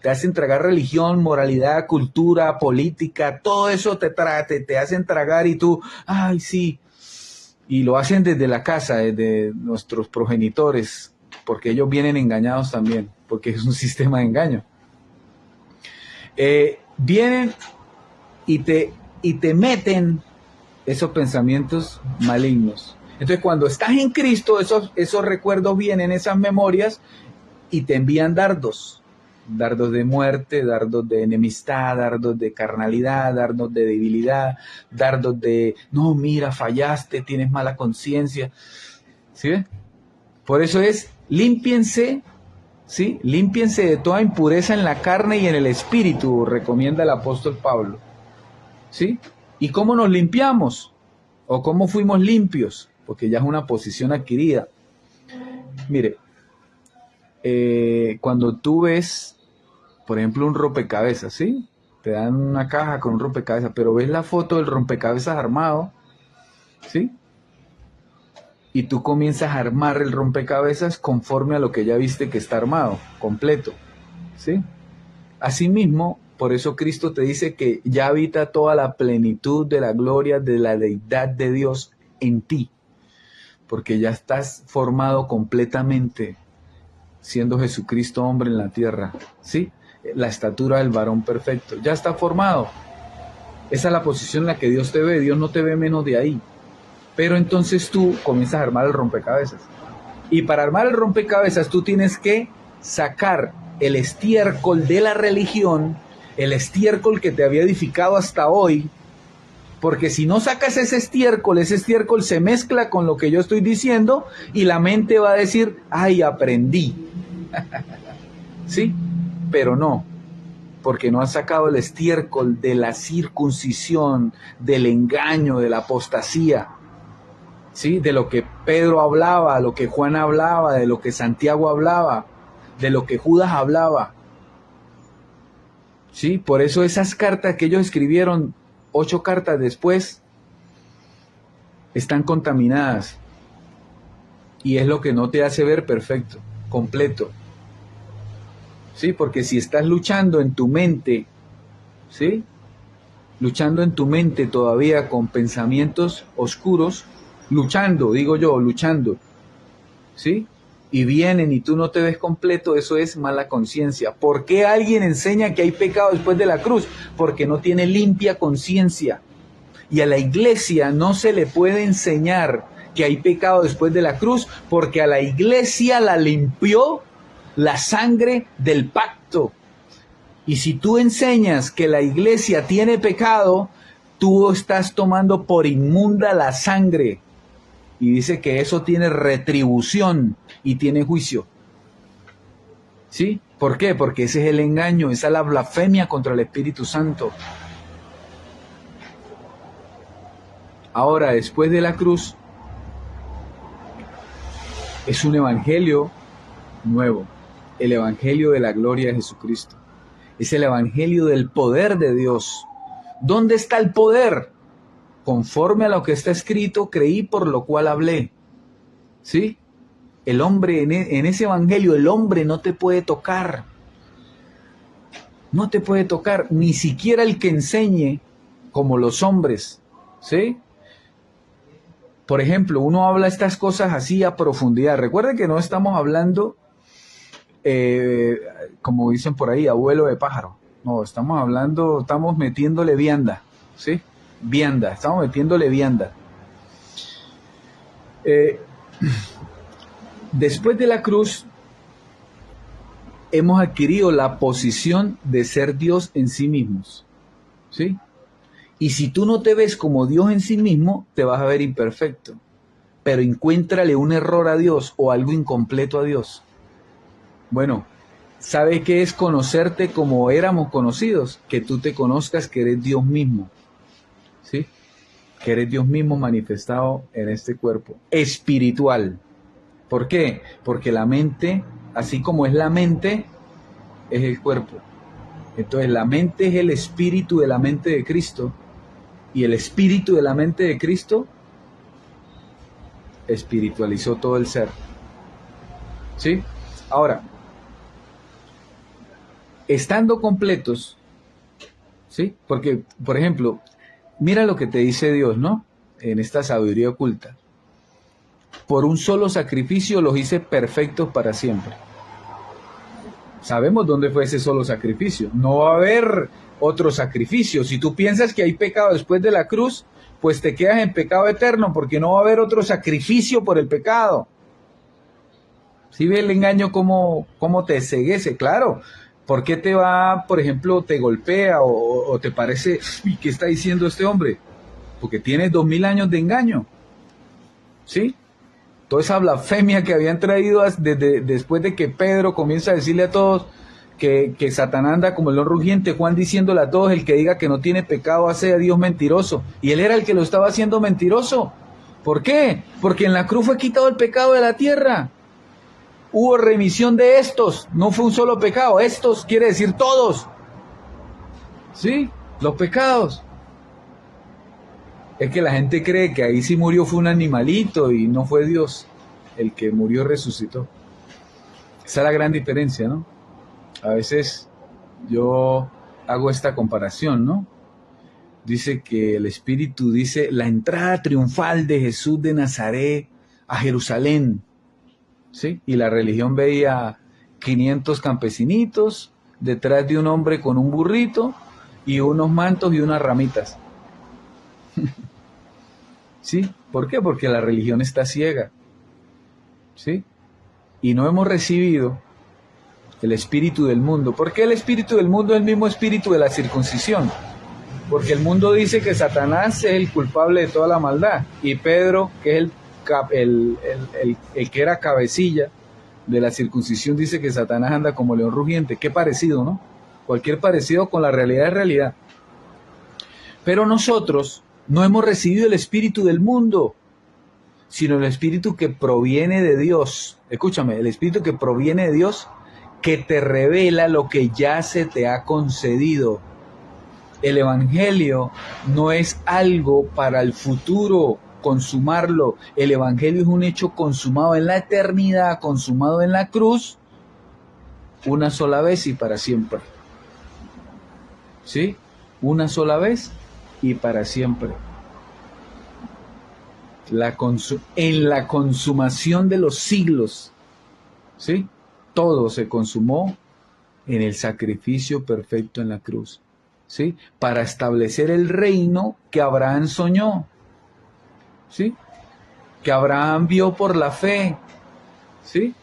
Te hacen tragar religión, moralidad, cultura, política, todo eso te hacen tragar y tú, ay, sí. Y lo hacen desde la casa, desde nuestros progenitores, porque ellos vienen engañados también, porque es un sistema de engaño. Vienen y te meten esos pensamientos malignos. Entonces, cuando estás en Cristo, esos recuerdos vienen, esas memorias, y te envían dardos de muerte, dardos de enemistad, dardos de carnalidad, dardos de debilidad, dardos de, no, mira, fallaste, tienes mala conciencia. ¿Sí ves? Por eso es, límpiense, ¿sí? Límpiense de toda impureza en la carne y en el espíritu, recomienda el apóstol Pablo. ¿Sí? ¿Y cómo nos limpiamos? ¿O cómo fuimos limpios? Porque ya es una posición adquirida. Mire, cuando tú ves, por ejemplo, un rompecabezas, ¿sí? Te dan una caja con un rompecabezas, pero ves la foto del rompecabezas armado, ¿sí? Y tú comienzas a armar el rompecabezas conforme a lo que ya viste que está armado, completo, ¿sí? Asimismo, por eso Cristo te dice que ya habita toda la plenitud de la gloria de la deidad de Dios en ti, porque ya estás formado completamente, siendo Jesucristo hombre en la tierra, ¿sí? La estatura del varón perfecto, ya está formado. Esa es la posición en la que Dios te ve, Dios no te ve menos de ahí. Pero entonces tú comienzas a armar el rompecabezas. Y para armar el rompecabezas tú tienes que sacar el estiércol de la religión, el estiércol que te había edificado hasta hoy, porque si no sacas ese estiércol se mezcla con lo que yo estoy diciendo y la mente va a decir, ay, aprendí. ¿Sí? Pero no, porque no has sacado el estiércol de la circuncisión, del engaño, de la apostasía, ¿sí? De lo que Pedro hablaba, lo que Juan hablaba, de lo que Santiago hablaba, de lo que Judas hablaba. ¿Sí? Por eso esas cartas que ellos escribieron 8 cartas después están contaminadas. Y es lo que no te hace ver perfecto, completo. ¿Sí? Porque si estás luchando en tu mente, ¿sí? Luchando en tu mente todavía con pensamientos oscuros, luchando, ¿sí? Y vienen y tú no te ves completo, eso es mala conciencia. ¿Por qué alguien enseña que hay pecado después de la cruz? Porque no tiene limpia conciencia. Y a la iglesia no se le puede enseñar que hay pecado después de la cruz, porque a la iglesia la limpió la sangre del pacto. Y si tú enseñas que la iglesia tiene pecado, tú estás tomando por inmunda la sangre. Y dice que eso tiene retribución y tiene juicio. ¿Sí? ¿Por qué? Porque ese es el engaño, esa es la blasfemia contra el Espíritu Santo. Ahora, después de la cruz, es un evangelio nuevo, el evangelio de la gloria de Jesucristo. Es el evangelio del poder de Dios. ¿Dónde está el poder? Conforme a lo que está escrito, creí, por lo cual hablé. ¿Sí? El hombre, en ese evangelio, el hombre no te puede tocar. No te puede tocar, ni siquiera el que enseñe como los hombres. ¿Sí? Por ejemplo, uno habla estas cosas así a profundidad. Recuerden que no estamos hablando, como dicen por ahí, abuelo de pájaro. No, estamos metiéndole vianda. ¿Sí? Vianda, estamos metiéndole vianda. Después de la cruz, hemos adquirido la posición de ser Dios en sí mismos. ¿Sí? Y si tú no te ves como Dios en sí mismo, te vas a ver imperfecto. Pero encuéntrale un error a Dios o algo incompleto a Dios. Bueno, ¿sabes qué es conocerte como éramos conocidos? Que tú te conozcas que eres Dios mismo. ¿Sí? Que eres Dios mismo manifestado en este cuerpo espiritual. ¿Por qué? Porque la mente, así como es la mente, es el cuerpo. Entonces la mente es el espíritu de la mente de Cristo, y el espíritu de la mente de Cristo espiritualizó todo el ser. ¿Sí? Ahora, estando completos, ¿sí? Porque, por ejemplo, mira lo que te dice Dios, ¿no? En esta sabiduría oculta. Por un solo sacrificio los hice perfectos para siempre. Sabemos dónde fue ese solo sacrificio. No va a haber otro sacrificio. Si tú piensas que hay pecado después de la cruz, pues te quedas en pecado eterno, porque no va a haber otro sacrificio por el pecado. ¿Sí ve el engaño cómo te ceguece? Claro. ¿Por qué te va, por ejemplo, te golpea o te parece, uy, ¿qué está diciendo este hombre? Porque tienes 2000 años de engaño. ¿Sí? Toda esa blasfemia que habían traído después de que Pedro comienza a decirle a todos que Satanás anda como el león rugiente, Juan diciéndole a todos, el que diga que no tiene pecado hace a Dios mentiroso. Y él era el que lo estaba haciendo mentiroso. ¿Por qué? Porque en la cruz fue quitado el pecado de la tierra. Hubo remisión de estos, no fue un solo pecado, estos quiere decir todos. ¿Sí? Los pecados. Es que la gente cree que ahí sí murió fue un animalito y no fue Dios el que murió y resucitó. Esa es la gran diferencia, ¿no? A veces yo hago esta comparación, ¿no? Dice que el Espíritu dice la entrada triunfal de Jesús de Nazaret a Jerusalén, ¿sí? Y la religión veía 500 campesinitos detrás de un hombre con un burrito y unos mantos y unas ramitas. ¿Sí? ¿Por qué? Porque la religión está ciega. ¿Sí? Y no hemos recibido el espíritu del mundo. ¿Por qué el espíritu del mundo es el mismo espíritu de la circuncisión? Porque el mundo dice que Satanás es el culpable de toda la maldad. Y Pedro, que es el que era cabecilla de la circuncisión, dice que Satanás anda como león rugiente. Qué parecido, ¿no? Cualquier parecido con la realidad es realidad. Pero nosotros no hemos recibido el espíritu del mundo, sino el espíritu que proviene de Dios. Escúchame, el espíritu que proviene de Dios, que te revela lo que ya se te ha concedido. El evangelio no es algo para el futuro, consumarlo. El evangelio es un hecho consumado en la eternidad, consumado en la cruz, una sola vez y para siempre. ¿Sí? Una sola vez y para siempre. En la consumación de los siglos, ¿sí? Todo se consumó en el sacrificio perfecto en la cruz, ¿sí? Para establecer el reino que Abraham soñó, ¿sí? Que Abraham vio por la fe, ¿sí?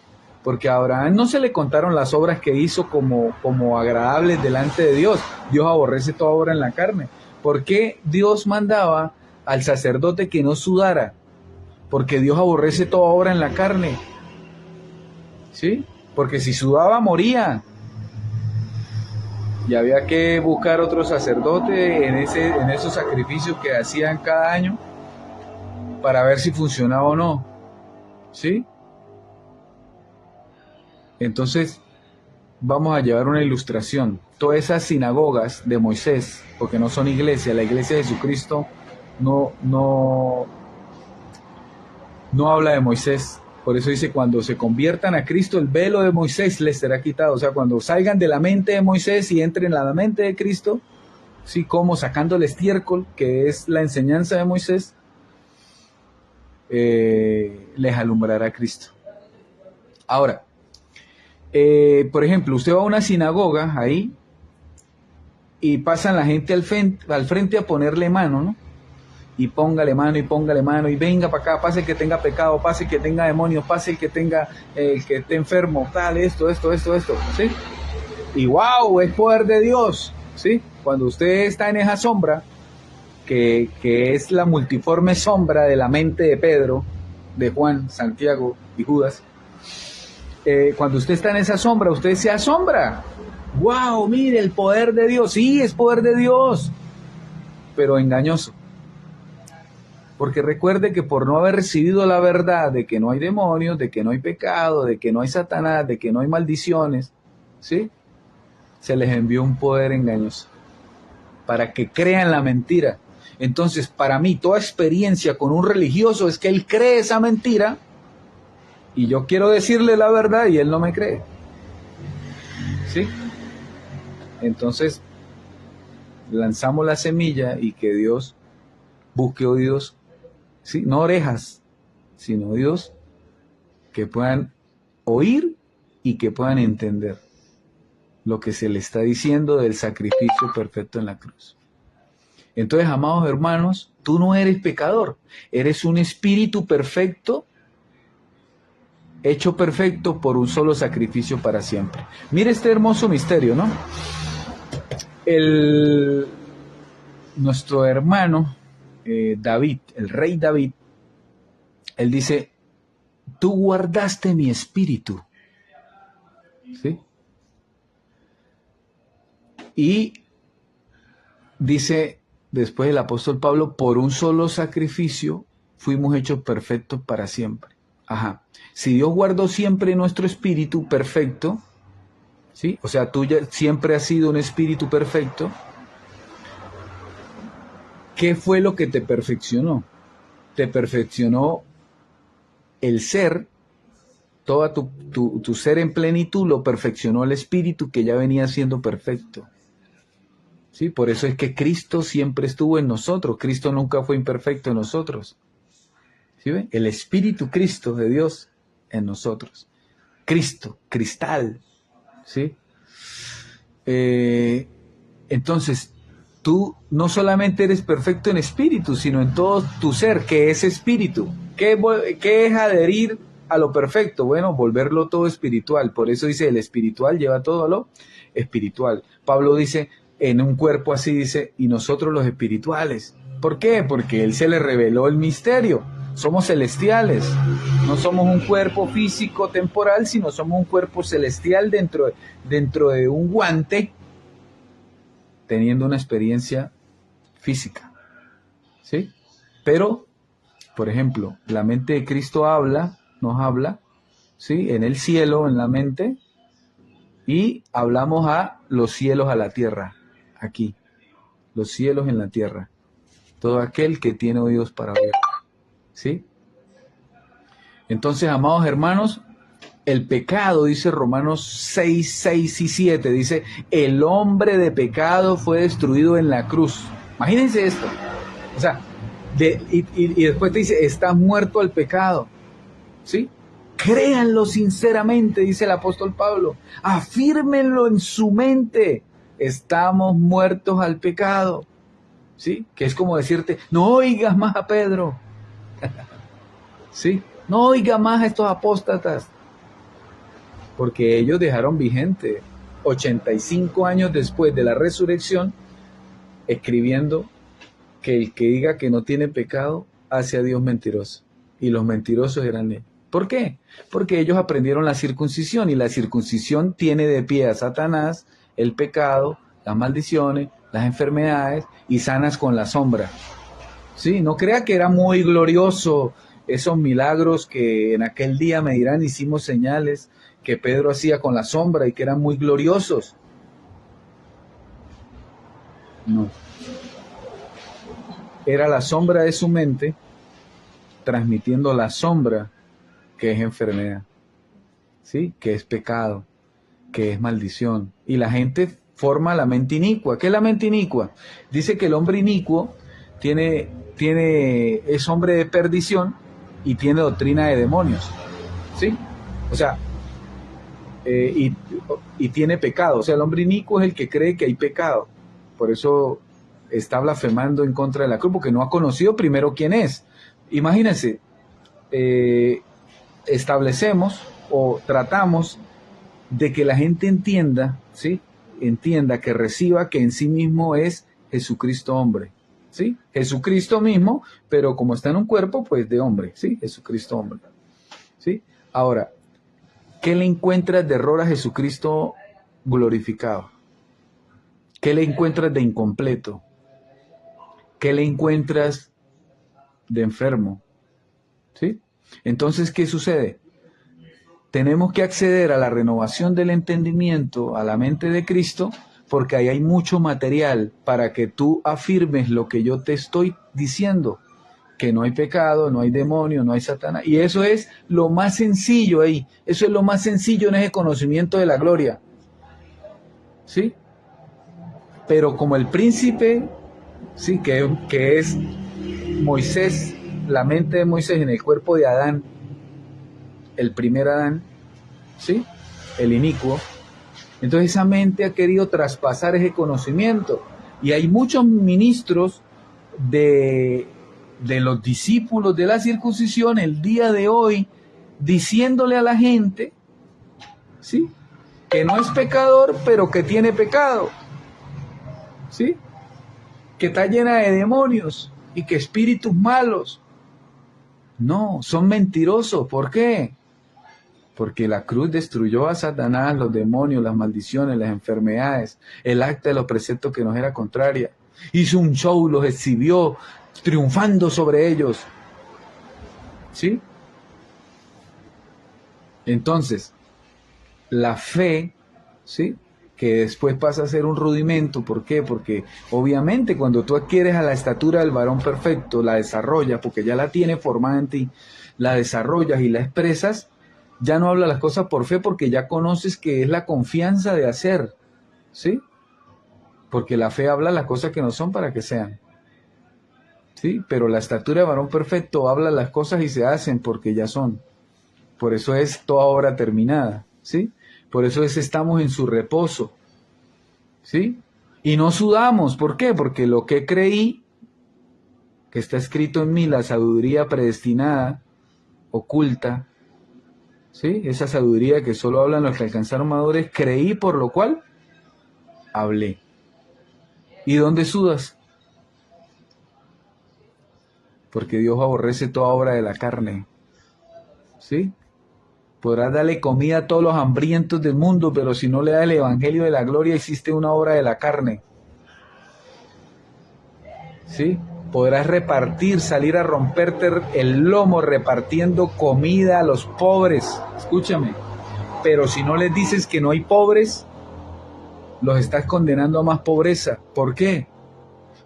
Porque a Abraham no se le contaron las obras que hizo como agradables delante de Dios. Dios aborrece toda obra en la carne. ¿Por qué Dios mandaba al sacerdote que no sudara? Porque Dios aborrece toda obra en la carne. ¿Sí? Porque si sudaba moría. Y había que buscar otro sacerdote en esos sacrificios que hacían cada año para ver si funcionaba o no. ¿Sí? Entonces, vamos a llevar una ilustración. Todas esas sinagogas de Moisés, porque no son iglesias, la iglesia de Jesucristo no habla de Moisés. Por eso dice, cuando se conviertan a Cristo, el velo de Moisés les será quitado. O sea, cuando salgan de la mente de Moisés y entren a la mente de Cristo, ¿sí? Como sacando el estiércol, que es la enseñanza de Moisés, les alumbrará Cristo. Ahora, por ejemplo, usted va a una sinagoga ahí y pasan la gente al frente a ponerle mano, ¿no? Y póngale mano y venga para acá, pase el que tenga pecado, pase el que tenga demonios, pase el que esté enfermo, tal, esto, ¿sí? Y wow, es poder de Dios, ¿sí? Cuando usted está en esa sombra, que es la multiforme sombra de la mente de Pedro, de Juan, Santiago y Judas, cuando usted está en esa sombra, usted se asombra. Wow, mire el poder de Dios. Sí, es poder de Dios, pero engañoso. Porque recuerde que por no haber recibido la verdad de que no hay demonios, de que no hay pecado, de que no hay Satanás, de que no hay maldiciones, ¿sí? Se les envió un poder engañoso para que crean la mentira. Entonces, para mí, toda experiencia con un religioso es que él cree esa mentira y yo quiero decirle la verdad y él no me cree. ¿Sí? Entonces, lanzamos la semilla y que Dios busque oídos, ¿sí? No orejas, sino oídos que puedan oír y que puedan entender. lo que se le está diciendo del sacrificio perfecto en la cruz. Entonces, amados hermanos, tú no eres pecador, eres un espíritu perfecto, hecho perfecto por un solo sacrificio para siempre. Mire este hermoso misterio, ¿no? Nuestro hermano David, el rey David, él dice, tú guardaste mi espíritu, ¿sí? Y dice después el apóstol Pablo, por un solo sacrificio fuimos hechos perfectos para siempre. Ajá. Si Dios guardó siempre nuestro espíritu perfecto, ¿sí? O sea, tú ya siempre has sido un espíritu perfecto, ¿qué fue lo que te perfeccionó? Te perfeccionó el ser, todo tu ser en plenitud lo perfeccionó el espíritu que ya venía siendo perfecto. ¿Sí? Por eso es que Cristo siempre estuvo en nosotros. Cristo nunca fue imperfecto en nosotros. ¿Sí ven? El Espíritu Cristo de Dios en nosotros. Cristo, cristal. ¿Sí? Entonces, tú no solamente eres perfecto en espíritu, sino en todo tu ser, que es espíritu. ¿Qué es adherir a lo perfecto? Bueno, volverlo todo espiritual. Por eso dice, el espiritual lleva todo a lo espiritual. Pablo dice, en un cuerpo así dice, y nosotros los espirituales. ¿Por qué? Porque él se le reveló el misterio. Somos celestiales, no somos un cuerpo físico temporal, sino somos un cuerpo celestial dentro de un guante, teniendo una experiencia física, ¿sí? Pero, por ejemplo, la mente de Cristo nos habla, ¿sí? En el cielo, en la mente, y hablamos a los cielos, a la tierra, aquí, los cielos en la tierra, todo aquel que tiene oídos para oír, ¿sí? Entonces, amados hermanos, el pecado, dice Romanos 6, 6 y 7, dice, el hombre de pecado fue destruido en la cruz. Imagínense esto. O sea, y después te dice, está muerto al pecado. ¿Sí? Créanlo sinceramente, dice el apóstol Pablo. Afírmenlo en su mente. Estamos muertos al pecado. ¿Sí? Que es como decirte, no oigas más a Pedro. ¿Sí? No oiga más a estos apóstatas, porque ellos dejaron vigente 85 años después de la resurrección, escribiendo que el que diga que no tiene pecado hace a Dios mentiroso, y los mentirosos eran ellos. ¿Por qué? Porque ellos aprendieron la circuncisión, y la circuncisión tiene de pie a Satanás, el pecado, las maldiciones, las enfermedades, y sanas con la sombra. ¿Sí? No crea que era muy glorioso esos milagros que en aquel día me dirán, hicimos señales que Pedro hacía con la sombra y que eran muy gloriosos. No. Era la sombra de su mente transmitiendo la sombra que es enfermedad, ¿sí? Que es pecado, que es maldición. Y la gente forma la mente inicua. ¿Qué es la mente inicua? Dice que el hombre inicuo es hombre de perdición y tiene doctrina de demonios, ¿sí? O sea, y tiene pecado. O sea, el hombre inicuo es el que cree que hay pecado. Por eso está blasfemando en contra de la cruz, porque no ha conocido primero quién es. Imagínense, establecemos o tratamos de que la gente entienda, ¿sí? Entienda, que reciba que en sí mismo es Jesucristo hombre, ¿sí? Jesucristo mismo, pero como está en un cuerpo, pues de hombre, ¿sí? Jesucristo hombre, ¿sí? Ahora, ¿qué le encuentras de error a Jesucristo glorificado? ¿Qué le encuentras de incompleto? ¿Qué le encuentras de enfermo? ¿Sí? Entonces, ¿qué sucede? Tenemos que acceder a la renovación del entendimiento, a la mente de Cristo, porque ahí hay mucho material para que tú afirmes lo que yo te estoy diciendo, que no hay pecado, no hay demonio, no hay Satanás. Y eso es lo más sencillo ahí, eso es lo más sencillo en ese conocimiento de la gloria. ¿Sí? Pero como el príncipe, sí, que es Moisés, la mente de Moisés en el cuerpo de Adán, el primer Adán, ¿sí? El inicuo, Entonces esa mente ha querido traspasar ese conocimiento. Y hay muchos ministros de los discípulos de la circuncisión el día de hoy diciéndole a la gente, ¿sí?, que no es pecador, pero que tiene pecado, ¿sí?, que está llena de demonios y que espíritus malos. No, son mentirosos. ¿Por qué? Porque la cruz destruyó a Satanás, los demonios, las maldiciones, las enfermedades, el acta de los preceptos que nos era contraria. Hizo un show, los exhibió, triunfando sobre ellos. ¿Sí? Entonces, la fe, ¿sí?, que después pasa a ser un rudimento. ¿Por qué? Porque obviamente cuando tú adquieres a la estatura del varón perfecto, la desarrollas, porque ya la tienes formada en ti, la desarrollas y la expresas, ya no hablas las cosas por fe porque ya conoces que es la confianza de hacer, ¿sí? Porque la fe habla las cosas que no son para que sean, ¿sí? Pero la estatura de varón perfecto habla las cosas y se hacen porque ya son. Por eso es toda obra terminada, ¿sí? Por eso es estamos en su reposo, ¿sí? Y no sudamos. ¿Por qué? Porque lo que creí, que está escrito en mí, la sabiduría predestinada, oculta, ¿sí?, esa sabiduría que solo hablan los que alcanzaron madurez, creí, por lo cual hablé. ¿Y dónde sudas? Porque Dios aborrece toda obra de la carne, ¿sí? Podrás darle comida a todos los hambrientos del mundo, pero si no le das el evangelio de la gloria, hiciste una obra de la carne, ¿sí? Podrás repartir, salir a romperte el lomo repartiendo comida a los pobres, escúchame, pero si no les dices que no hay pobres, los estás condenando a más pobreza. ¿Por qué?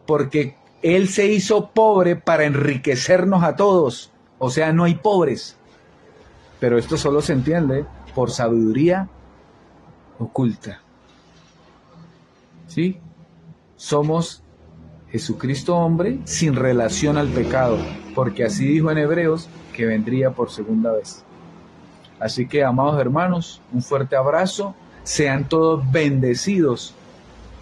Porque Él se hizo pobre para enriquecernos a todos, o sea, no hay pobres. Pero esto solo se entiende por sabiduría oculta, ¿sí? Somos Jesucristo hombre sin relación al pecado, porque así dijo en Hebreos que vendría por segunda vez. Así que, amados hermanos, un fuerte abrazo, sean todos bendecidos,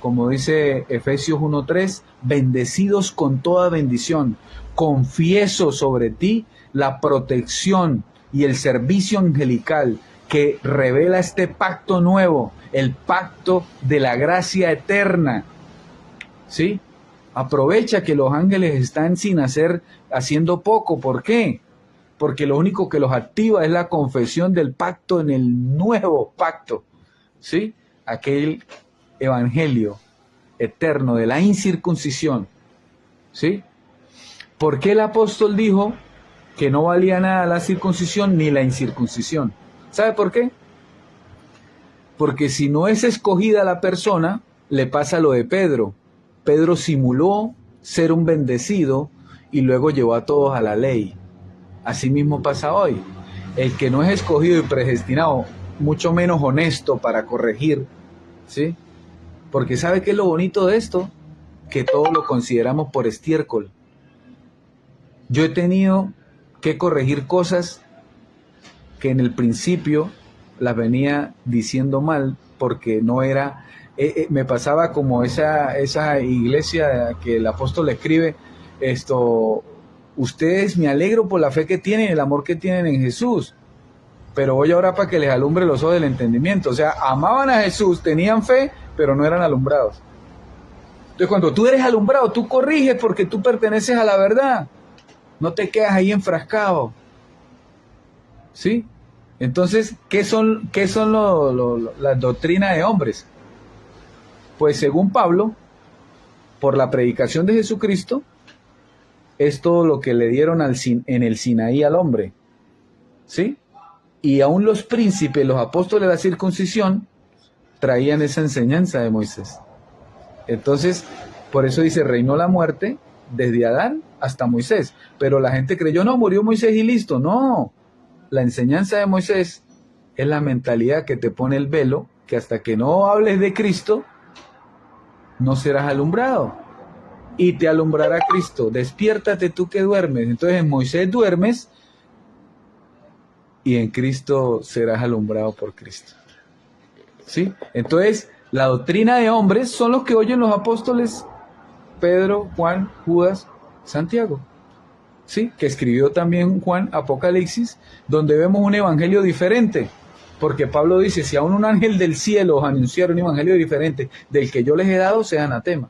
como dice Efesios 1:3, bendecidos con toda bendición. Confieso sobre ti la protección y el servicio angelical que revela este pacto nuevo, el pacto de la gracia eterna, ¿sí? Aprovecha que los ángeles están sin hacer, haciendo poco. ¿Por qué? Porque lo único que los activa es la confesión del pacto en el nuevo pacto, ¿sí? Aquel evangelio eterno de la incircuncisión, ¿sí? ¿Por qué el apóstol dijo que no valía nada la circuncisión ni la incircuncisión? ¿Sabe por qué? Porque si no es escogida la persona, le pasa lo de Pedro. Pedro simuló ser un bendecido y luego llevó a todos a la ley. Así mismo pasa hoy. El que no es escogido y predestinado, mucho menos honesto para corregir, ¿sí? Porque ¿sabe qué es lo bonito de esto? Que todo lo consideramos por estiércol. Yo he tenido que corregir cosas que en el principio las venía diciendo mal porque no era... me pasaba como esa iglesia que el apóstol escribe, ustedes me alegro por la fe que tienen, el amor que tienen en Jesús, pero voy ahora para que les alumbre los ojos del entendimiento. O sea, amaban a Jesús, tenían fe, pero no eran alumbrados. Entonces, cuando tú eres alumbrado, tú corriges porque tú perteneces a la verdad. No te quedas ahí enfrascado, ¿sí? Entonces, ¿qué son las doctrinas de hombres? Pues según Pablo, por la predicación de Jesucristo, es todo lo que le dieron en el Sinaí al hombre, ¿sí? Y aún los príncipes, los apóstoles de la circuncisión, traían esa enseñanza de Moisés. Entonces, por eso dice, reinó la muerte desde Adán hasta Moisés. Pero la gente creyó, no, murió Moisés y listo. No, la enseñanza de Moisés es la mentalidad que te pone el velo, que hasta que no hables de Cristo, no serás alumbrado. Y te alumbrará Cristo. Despiértate tú que duermes. Entonces en Moisés duermes y en Cristo serás alumbrado por Cristo. ¿Sí? Entonces, la doctrina de hombres son los que oyen los apóstoles Pedro, Juan, Judas, Santiago. ¿Sí? Que escribió también Juan Apocalipsis, donde vemos un evangelio diferente. Porque Pablo dice, si aún un ángel del cielo os anunciara un evangelio diferente del que yo les he dado, sea anatema.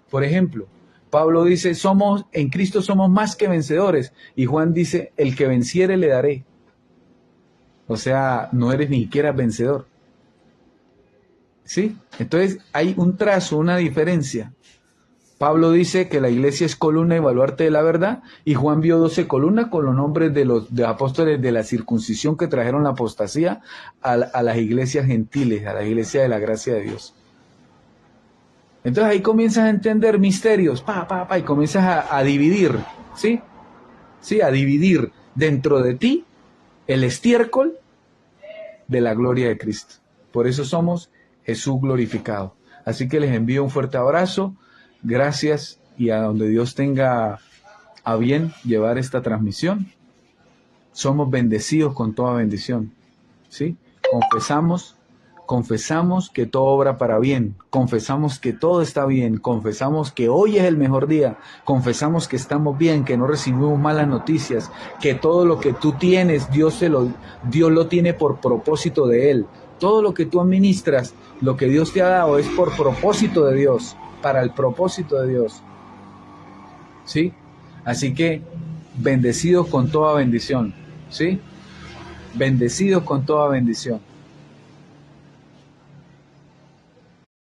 Por ejemplo, Pablo dice, en Cristo somos más que vencedores. Y Juan dice, el que venciere le daré. O sea, no eres ni siquiera vencedor. ¿Sí? Entonces hay un trazo, una diferencia. Pablo dice que la iglesia es columna y baluarte de la verdad, y Juan vio 12 columnas con los nombres de los apóstoles de la circuncisión que trajeron la apostasía a las iglesias gentiles, a la iglesia de la gracia de Dios. Entonces ahí comienzas a entender misterios, y comienzas a dividir, ¿sí? Sí, a dividir dentro de ti el estiércol de la gloria de Cristo. Por eso somos Jesús glorificado. Así que les envío un fuerte abrazo. Gracias, y a donde Dios tenga a bien llevar esta transmisión, somos bendecidos con toda bendición, ¿sí? Confesamos que todo obra para bien, confesamos que todo está bien, confesamos que hoy es el mejor día, confesamos que estamos bien, que no recibimos malas noticias, que todo lo que tú tienes, Dios lo tiene por propósito de Él. Todo lo que tú administras, lo que Dios te ha dado es por propósito de Dios, para el propósito de Dios. ¿Sí? Así que bendecidos con toda bendición. ¿Sí? Bendecidos con toda bendición.